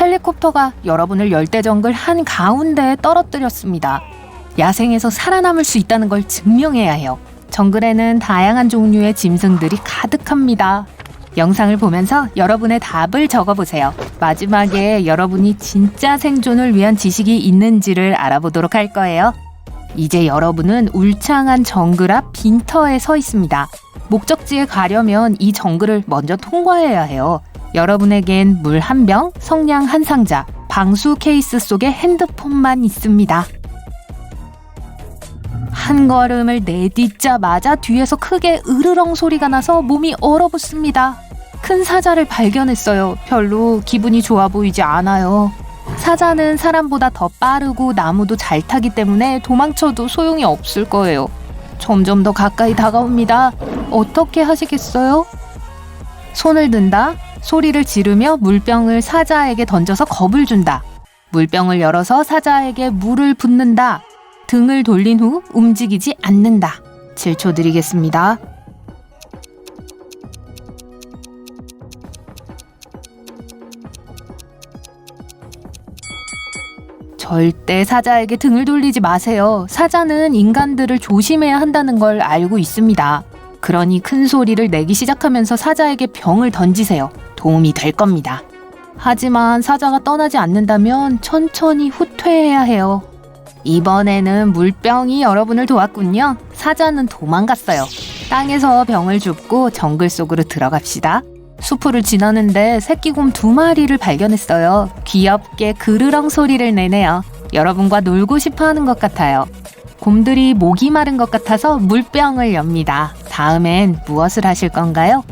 헬리콥터가 여러분을 열대정글 한가운데에 떨어뜨렸습니다. 야생에서 살아남을 수 있다는 걸 증명해야 해요. 정글에는 다양한 종류의 짐승들이 가득합니다. 영상을 보면서 여러분의 답을 적어보세요. 마지막에 여러분이 진짜 생존을 위한 지식이 있는지를 알아보도록 할 거예요. 이제 여러분은 울창한 정글 앞 빈터에 서 있습니다. 목적지에 가려면 이 정글을 먼저 통과해야 해요. 여러분에겐 물 한 병, 성냥 한 상자, 방수 케이스 속에 핸드폰만 있습니다. 한 걸음을 내딛자마자 뒤에서 크게 으르렁 소리가 나서 몸이 얼어붙습니다. 큰 사자를 발견했어요. 별로 기분이 좋아 보이지 않아요. 사자는 사람보다 더 빠르고 나무도 잘 타기 때문에 도망쳐도 소용이 없을 거예요. 점점 더 가까이 다가옵니다. 어떻게 하시겠어요? 손을 든다. 소리를 지르며 물병을 사자에게 던져서 겁을 준다. 물병을 열어서 사자에게 물을 붓는다. 등을 돌린 후 움직이지 않는다. 7초 드리겠습니다. 절대 사자에게 등을 돌리지 마세요. 사자는 인간들을 조심해야 한다는 걸 알고 있습니다. 그러니 큰 소리를 내기 시작하면서 사자에게 병을 던지세요. 도움이 될 겁니다. 하지만 사자가 떠나지 않는다면 천천히 후퇴해야 해요. 이번에는 물병이 여러분을 도왔군요. 사자는 도망갔어요. 땅에서 병을 줍고 정글 속으로 들어갑시다. 수풀을 지나는데 새끼곰 2마리를 발견했어요. 귀엽게 그르렁 소리를 내네요. 여러분과 놀고 싶어하는 것 같아요. 곰들이 목이 마른 것 같아서 물병을 엽니다. 다음엔 무엇을 하실 건가요?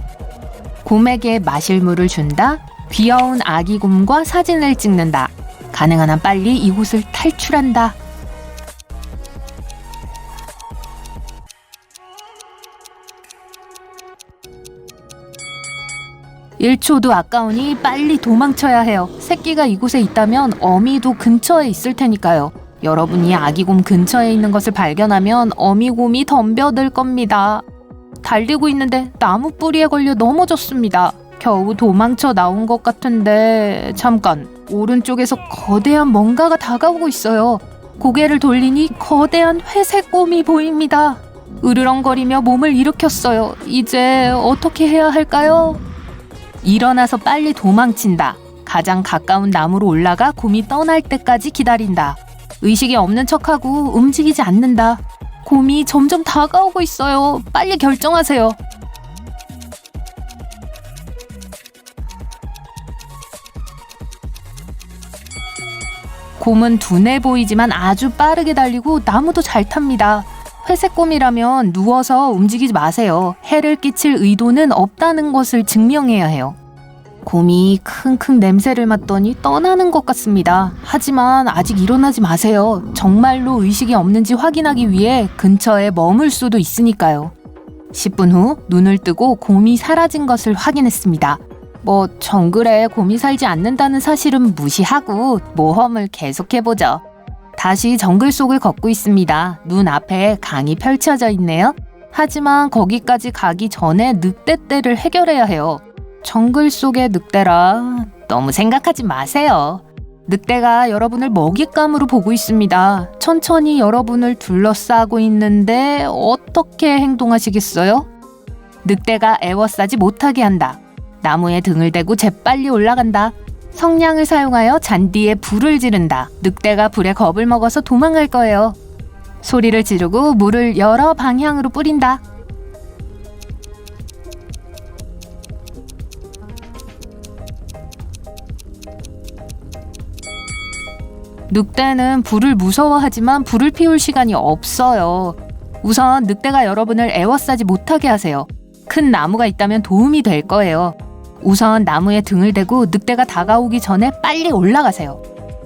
곰에게 마실 물을 준다. 귀여운 아기 곰과 사진을 찍는다. 가능한 한 빨리 이곳을 탈출한다. (1초도) 아까우니 빨리 도망쳐야 해요. 새끼가 이곳에 있다면 어미도 근처에 있을 테니까요. 여러분이 아기곰 근처에 있는 것을 발견하면 어미곰이 덤벼들 겁니다. 달리고 있는데 나무 뿌리에 걸려 넘어졌습니다. 겨우 도망쳐 나온 것 같은데 잠깐, 오른쪽에서 거대한 뭔가가 다가오고 있어요. 고개를 돌리니 거대한 회색 곰이 보입니다. 으르렁거리며 몸을 일으켰어요. 이제 어떻게 해야 할까요? 일어나서 빨리 도망친다. 가장 가까운 나무로 올라가 곰이 떠날 때까지 기다린다. 의식이 없는 척하고 움직이지 않는다. 곰이 점점 다가오고 있어요. 빨리 결정하세요. 곰은 둔해 보이지만 아주 빠르게 달리고 나무도 잘 탑니다. 회색곰이라면 누워서 움직이지 마세요. 해를 끼칠 의도는 없다는 것을 증명해야 해요. 곰이 킁킁 냄새를 맡더니 떠나는 것 같습니다. 하지만 아직 일어나지 마세요. 정말로 의식이 없는지 확인하기 위해 근처에 머물 수도 있으니까요. 10분 후 눈을 뜨고 곰이 사라진 것을 확인했습니다. 정글에 곰이 살지 않는다는 사실은 무시하고 모험을 계속해보죠. 다시 정글 속을 걷고 있습니다. 눈앞에 강이 펼쳐져 있네요. 하지만 거기까지 가기 전에 늑대떼를 해결해야 해요. 정글 속의 늑대라 너무 생각하지 마세요. 늑대가 여러분을 먹잇감으로 보고 있습니다. 천천히 여러분을 둘러싸고 있는데 어떻게 행동하시겠어요? 늑대가 에워싸지 못하게 한다. 나무에 등을 대고 재빨리 올라간다. 성냥을 사용하여 잔디에 불을 지른다. 늑대가 불에 겁을 먹어서 도망갈 거예요. 소리를 지르고 물을 여러 방향으로 뿌린다. 늑대는 불을 무서워하지만 불을 피울 시간이 없어요. 우선 늑대가 여러분을 에워싸지 못하게 하세요. 큰 나무가 있다면 도움이 될 거예요. 우선 나무에 등을 대고 늑대가 다가오기 전에 빨리 올라가세요.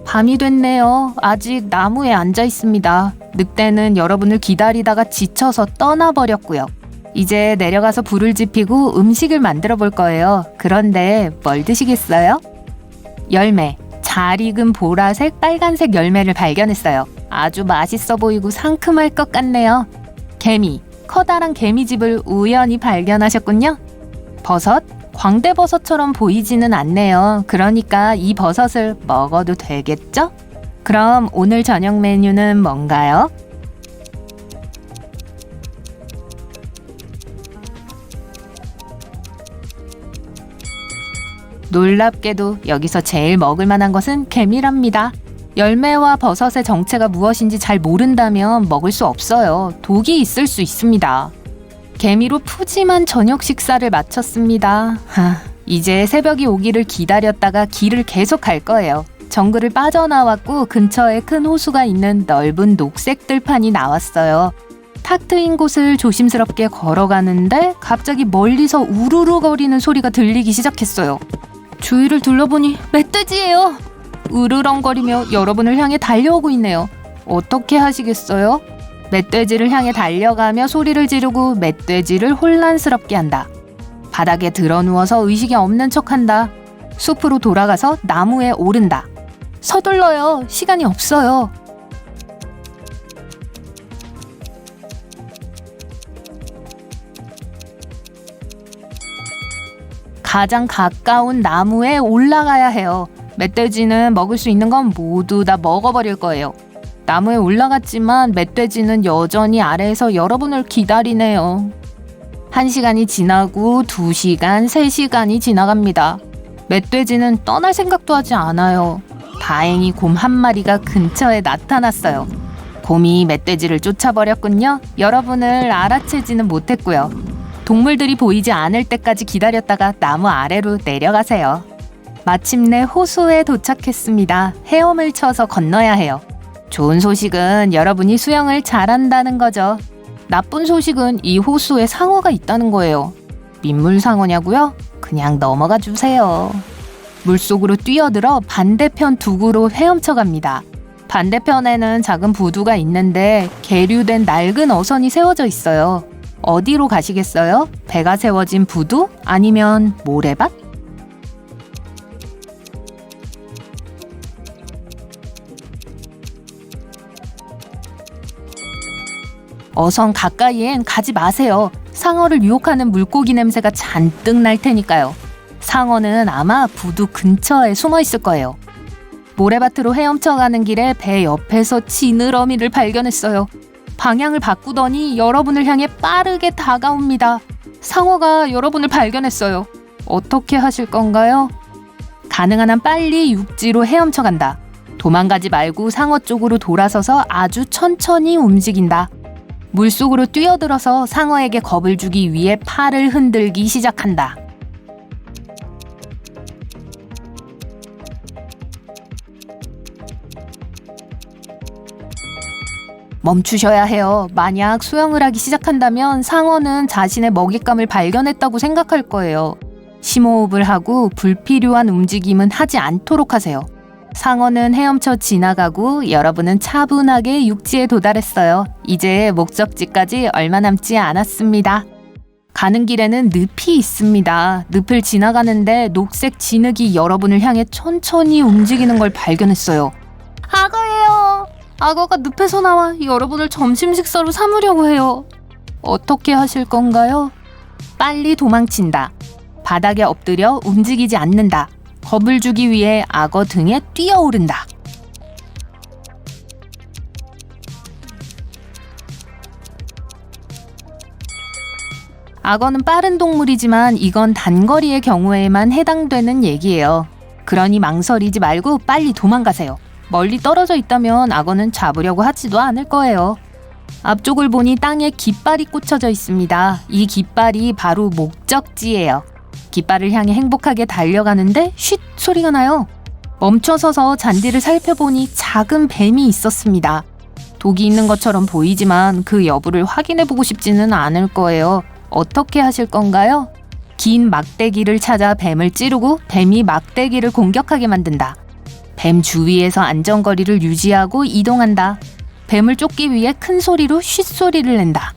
밤이 됐네요. 아직 나무에 앉아 있습니다. 늑대는 여러분을 기다리다가 지쳐서 떠나버렸고요. 이제 내려가서 불을 지피고 음식을 만들어 볼 거예요. 그런데 뭘 드시겠어요? 열매. 잘 익은 보라색, 빨간색 열매를 발견했어요. 아주 맛있어 보이고 상큼할 것 같네요. 개미. 커다란 개미집을 우연히 발견하셨군요. 버섯. 광대버섯처럼 보이지는 않네요. 그러니까 이 버섯을 먹어도 되겠죠? 그럼 오늘 저녁 메뉴는 뭔가요? 놀랍게도 여기서 제일 먹을 만한 것은 개미랍니다. 열매와 버섯의 정체가 무엇인지 잘 모른다면 먹을 수 없어요. 독이 있을 수 있습니다. 개미로 푸짐한 저녁 식사를 마쳤습니다. 이제 새벽이 오기를 기다렸다가 길을 계속 갈 거예요. 정글을 빠져나왔고 근처에 큰 호수가 있는 넓은 녹색 들판이 나왔어요. 탁 트인 곳을 조심스럽게 걸어가는데 갑자기 멀리서 우르르 거리는 소리가 들리기 시작했어요. 주위를 둘러보니 멧돼지예요. 으르렁거리며 여러분을 향해 달려오고 있네요. 어떻게 하시겠어요? 멧돼지를 향해 달려가며 소리를 지르고 멧돼지를 혼란스럽게 한다. 바닥에 드러누워서 의식이 없는 척한다. 숲으로 돌아가서 나무에 오른다. 서둘러요. 시간이 없어요. 가장 가까운 나무에 올라가야 해요. 멧돼지는 먹을 수 있는 건 모두 다 먹어버릴 거예요. 나무에 올라갔지만 멧돼지는 여전히 아래에서 여러분을 기다리네요. 1시간이 지나고 2시간, 3시간이 지나갑니다. 멧돼지는 떠날 생각도 하지 않아요. 다행히 곰 한 마리가 근처에 나타났어요. 곰이 멧돼지를 쫓아버렸군요. 여러분을 알아채지는 못했고요. 동물들이 보이지 않을 때까지 기다렸다가 나무 아래로 내려가세요. 마침내 호수에 도착했습니다. 헤엄을 쳐서 건너야 해요. 좋은 소식은 여러분이 수영을 잘한다는 거죠. 나쁜 소식은 이 호수에 상어가 있다는 거예요. 민물 상어냐고요? 그냥 넘어가 주세요. 물속으로 뛰어들어 반대편 두구로 헤엄쳐 갑니다. 반대편에는 작은 부두가 있는데 계류된 낡은 어선이 세워져 있어요. 어디로 가시겠어요? 배가 세워진 부두? 아니면 모래밭? 어선 가까이엔 가지 마세요. 상어를 유혹하는 물고기 냄새가 잔뜩 날 테니까요. 상어는 아마 부두 근처에 숨어 있을 거예요. 모래밭으로 헤엄쳐가는 길에 배 옆에서 지느러미를 발견했어요. 방향을 바꾸더니 여러분을 향해 빠르게 다가옵니다. 상어가 여러분을 발견했어요. 어떻게 하실 건가요? 가능한 한 빨리 육지로 헤엄쳐간다. 도망가지 말고 상어 쪽으로 돌아서서 아주 천천히 움직인다. 물속으로 뛰어들어서 상어에게 겁을 주기 위해 팔을 흔들기 시작한다. 멈추셔야 해요. 만약 수영을 하기 시작한다면 상어는 자신의 먹잇감을 발견했다고 생각할 거예요. 심호흡을 하고 불필요한 움직임은 하지 않도록 하세요. 상어는 헤엄쳐 지나가고 여러분은 차분하게 육지에 도달했어요. 이제 목적지까지 얼마 남지 않았습니다. 가는 길에는 늪이 있습니다. 늪을 지나가는데 녹색 진흙이 여러분을 향해 천천히 움직이는 걸 발견했어요. 악어예요. 악어가 늪에서 나와 여러분을 점심 식사로 삼으려고 해요. 어떻게 하실 건가요? 빨리 도망친다. 바닥에 엎드려 움직이지 않는다. 겁을 주기 위해 악어 등에 뛰어오른다. 악어는 빠른 동물이지만 이건 단거리의 경우에만 해당되는 얘기예요. 그러니 망설이지 말고 빨리 도망가세요. 멀리 떨어져 있다면 악어는 잡으려고 하지도 않을 거예요. 앞쪽을 보니 땅에 깃발이 꽂혀져 있습니다. 이 깃발이 바로 목적지예요. 깃발을 향해 행복하게 달려가는데 쉿 소리가 나요. 멈춰서서 잔디를 살펴보니 작은 뱀이 있었습니다. 독이 있는 것처럼 보이지만 그 여부를 확인해보고 싶지는 않을 거예요. 어떻게 하실 건가요? 긴 막대기를 찾아 뱀을 찌르고 뱀이 막대기를 공격하게 만든다. 뱀 주위에서 안전거리를 유지하고 이동한다. 뱀을 쫓기 위해 큰 소리로 쉿 소리를 낸다.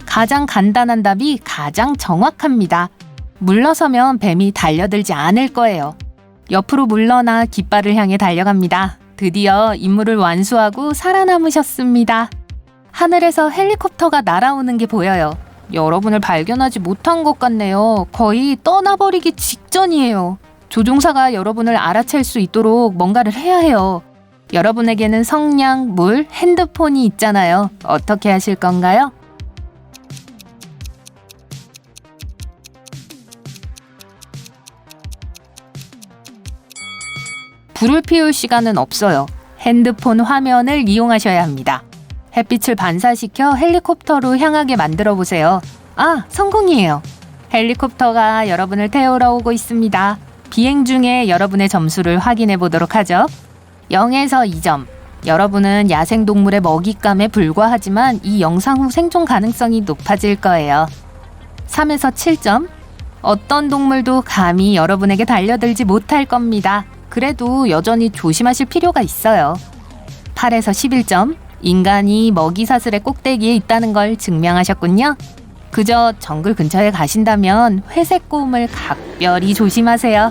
가장 간단한 답이 가장 정확합니다. 물러서면 뱀이 달려들지 않을 거예요. 옆으로 물러나 깃발을 향해 달려갑니다. 드디어 임무를 완수하고 살아남으셨습니다. 하늘에서 헬리콥터가 날아오는 게 보여요. 여러분을 발견하지 못한 것 같네요. 거의 떠나버리기 직전이에요. 조종사가 여러분을 알아챌 수 있도록 뭔가를 해야 해요. 여러분에게는 성냥, 물, 핸드폰이 있잖아요. 어떻게 하실 건가요? 불을 피울 시간은 없어요. 핸드폰 화면을 이용하셔야 합니다. 햇빛을 반사시켜 헬리콥터로 향하게 만들어 보세요. 아, 성공이에요. 헬리콥터가 여러분을 태우러 오고 있습니다. 비행 중에 여러분의 점수를 확인해 보도록 하죠. 0에서 2점. 여러분은 야생동물의 먹잇감에 불과하지만 이 영상 후 생존 가능성이 높아질 거예요. 3에서 7점. 어떤 동물도 감히 여러분에게 달려들지 못할 겁니다. 그래도 여전히 조심하실 필요가 있어요. 8에서 11점. 인간이 먹이사슬의 꼭대기에 있다는 걸 증명하셨군요. 그저 정글 근처에 가신다면 회색 곰을 각별히 조심하세요.